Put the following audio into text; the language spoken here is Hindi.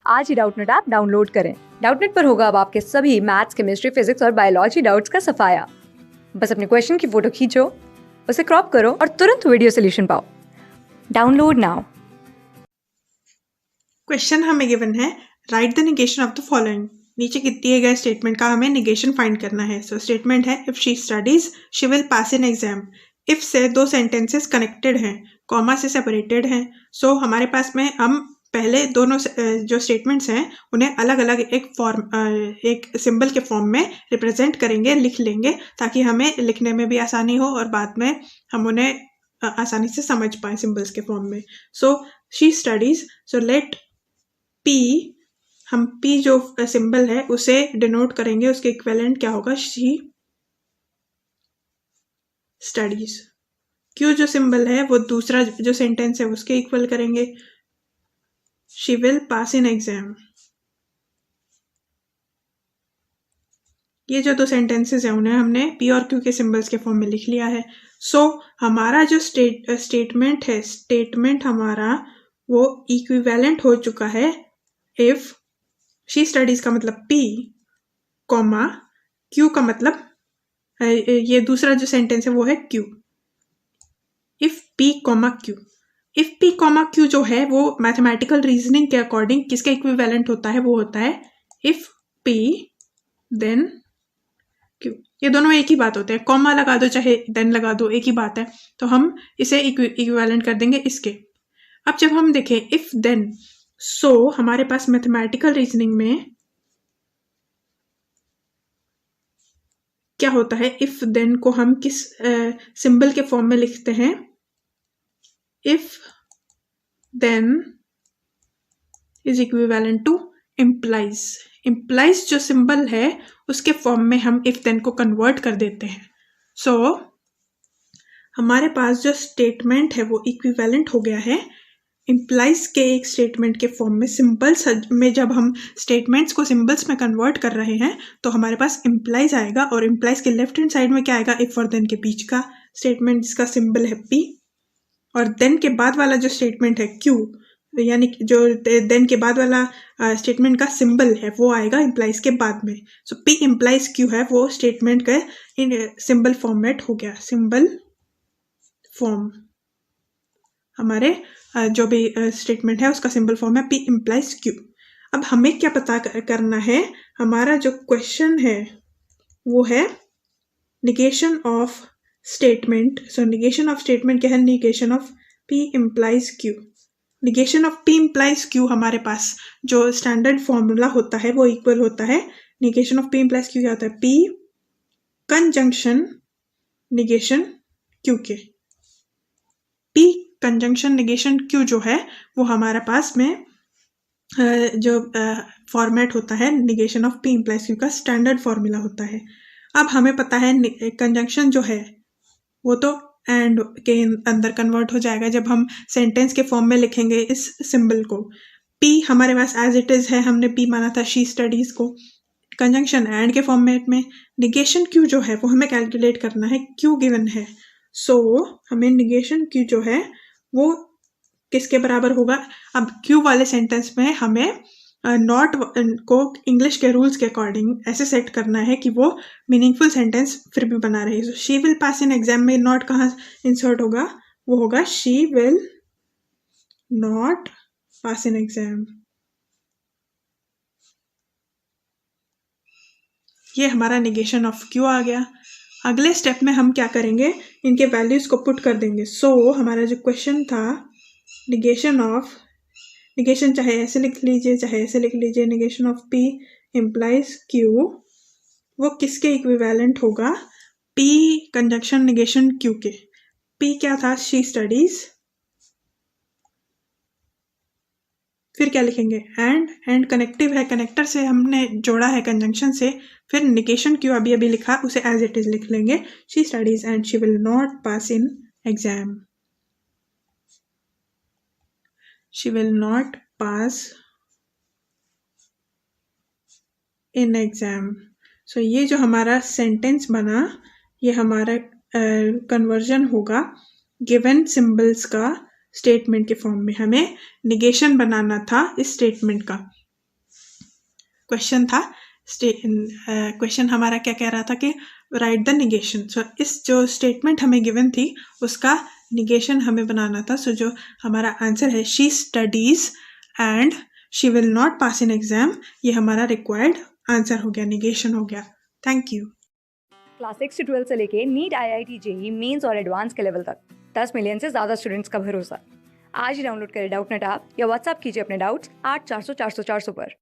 आज ही डाउटनेट ऐप डाउनलोड करें। डाउटनेट पर होगा अब आपके सभी मैथ्स, केमिस्ट्री, फिजिक्स और बायोलॉजी डाउट्स का सफाया। बस अपने क्वेश्चन की फोटो खींचो, उसे क्रॉप करो और तुरंत वीडियो सोल्यूशन पाओ। Download now. क्वेश्चन हमें गिवन है, right the negation of the following. नीचे दिए गए स्टेटमेंट का हमें निगेशन फाइंड करना है। सो स्टेटमेंट है, if she studies she will pass in exam. If से दो सेंटेंसेस कनेक्टेड हैं, कॉमा से सेपरेटेड हैं। सो हमारे पास में हम पहले दोनों जो स्टेटमेंट्स हैं उन्हें अलग अलग एक सिंबल के फॉर्म में रिप्रेजेंट करेंगे, लिख लेंगे, ताकि हमें लिखने में भी आसानी हो और बाद में हम उन्हें आसानी से समझ पाए सिंबल्स के फॉर्म में। So she studies, so let P, हम P जो सिंबल है उसे डिनोट करेंगे, उसके इक्विवेलेंट क्या होगा, शी स्टडीज। Q जो सिंबल है वो दूसरा जो सेंटेंस है उसके इक्वल करेंगे, she will pass in exam. ये जो दो सेंटेंसेस है उन्हें हमने P और Q के सिंबल्स के फॉर्म में लिख लिया है। सो हमारा जो स्टेटमेंट है, स्टेटमेंट हमारा वो इक्विवेलेंट हो चुका है। इफ शी स्टडीज का मतलब P, कॉमा Q का मतलब ये दूसरा जो सेंटेंस है वो है Q। If P, Q, if P, Q जो है वो मैथमेटिकल रीजनिंग के अकॉर्डिंग किसके इक्विवेलेंट होता है, वो होता है इफ P देन Q। ये दोनों एक ही बात होते हैं, कॉमा लगा दो चाहे देन लगा दो, एक ही बात है। तो हम इसे इक्विवेलेंट कर देंगे इसके। अब जब हम देखें इफ देन, सो हमारे पास मैथमेटिकल रीजनिंग में क्या होता है, इफ देन को हम किस सिंबल के फॉर्म में लिखते हैं, if then is equivalent to implies. Implies जो सिंबल है उसके फॉर्म में हम इफ देन को कन्वर्ट कर देते हैं। सो हमारे पास जो स्टेटमेंट है वो इक्विवेलेंट हो गया है इम्प्लाइज के एक स्टेटमेंट के फॉर्म में। सिंबल्स में जब हम स्टेटमेंट्स को सिंबल्स में कन्वर्ट कर रहे हैं तो हमारे पास इम्प्लाइज आएगा, और इम्प्लाइज के लेफ्ट हैंड साइड में क्या आएगा, इफ और देन के बीच का स्टेटमेंट जिसका सिंबल है P, और देन के बाद वाला जो स्टेटमेंट है Q, यानी जो देन के बाद वाला स्टेटमेंट का सिंबल है वो आएगा इम्प्लाइज के बाद में। सो P इम्प्लाइज Q है, वो स्टेटमेंट का सिंबल फॉर्मेट हो गया। सिंबल फॉर्म हमारे जो भी स्टेटमेंट है उसका सिंबल फॉर्म है P इम्प्लाइज Q। अब हमें क्या पता करना है, हमारा जो क्वेश्चन है वो है negation of statement. So negation of statement क्या है, negation of P implies Q। Negation of P implies Q हमारे पास जो स्टैंडर्ड फॉर्मूला होता है वो इक्वल होता है, negation of P implies Q क्या होता है, P कंजंक्शन निगेशन Q के। P कंजंक्शन निगेशन Q जो है वो हमारे पास में जो फॉर्मेट होता है negation of P implies Q का स्टैंडर्ड फॉर्मूला होता है। अब हमें पता है कंजंक्शन जो है वो तो एंड के अंदर कन्वर्ट हो जाएगा जब हम सेंटेंस के फॉर्म में लिखेंगे इस सिंबल को। P हमारे पास एज इट इज है, हमने P माना था शी स्टडीज को। कंजंक्शन एंड के फॉर्मेट में। निगेशन Q जो है वो हमें कैलकुलेट करना है, Q गिवन है। सो हमें निगेशन Q जो है वो किसके बराबर होगा। अब Q वाले सेंटेंस में हमें नॉट को इंग्लिश के रूल्स के अकॉर्डिंग ऐसे सेट करना है कि वो मीनिंगफुल सेंटेंस फिर भी बना रहे। So she will pass in exam में नॉट कहाँ इंसर्ट होगा, वो होगा she will not pass in exam. ये हमारा निगेशन ऑफ Q आ गया। अगले स्टेप में हम क्या करेंगे, इनके वैल्यूज को पुट कर देंगे। सो हमारा जो क्वेश्चन था, निगेशन ऑफ, निगेशन चाहे ऐसे लिख लीजिए चाहे ऐसे लिख लीजिए, negation of P implies Q वो किसके इक्विवेलेंट होगा, P कंजंक्शन निगेशन Q के। P क्या था, शी स्टडीज, फिर क्या लिखेंगे, एंड कनेक्टिव है, कनेक्टर से हमने जोड़ा है कंजंक्शन से, फिर निगेशन Q अभी अभी लिखा उसे एज इट इज लिख लेंगे, she studies and she will not pass in exam. She will not pass in exam. So ये जो हमारा सेंटेंस बना ये हमारा कन्वर्जन होगा गिवन सिंबल्स का स्टेटमेंट के फॉर्म में। हमें निगेशन बनाना था इस स्टेटमेंट का। क्वेश्चन था, क्वेश्चन हमारा क्या कह रहा था कि राइट द निगेशन। सो इस जो स्टेटमेंट हमें गिवन थी उसका निगेशन हमें बनाना था। सो जो हमारा आंसर है she studies and she will not pass in exam, ये हमारा रिक्वायर्ड आंसर हो गया, निगेशन हो गया। Thank you. क्लास 6 से 12 से लेके नीट, IIT, जेईई मेंस और एडवांस के लेवल तक 10 मिलियन से ज़्यादा स्टूडेंट्स का भरोसा। आज ही डाउनलोड करें डाउटनेट ऐप या व्हाट्सएप कीजिए अपने डाउट्स 8400 400 400 पर।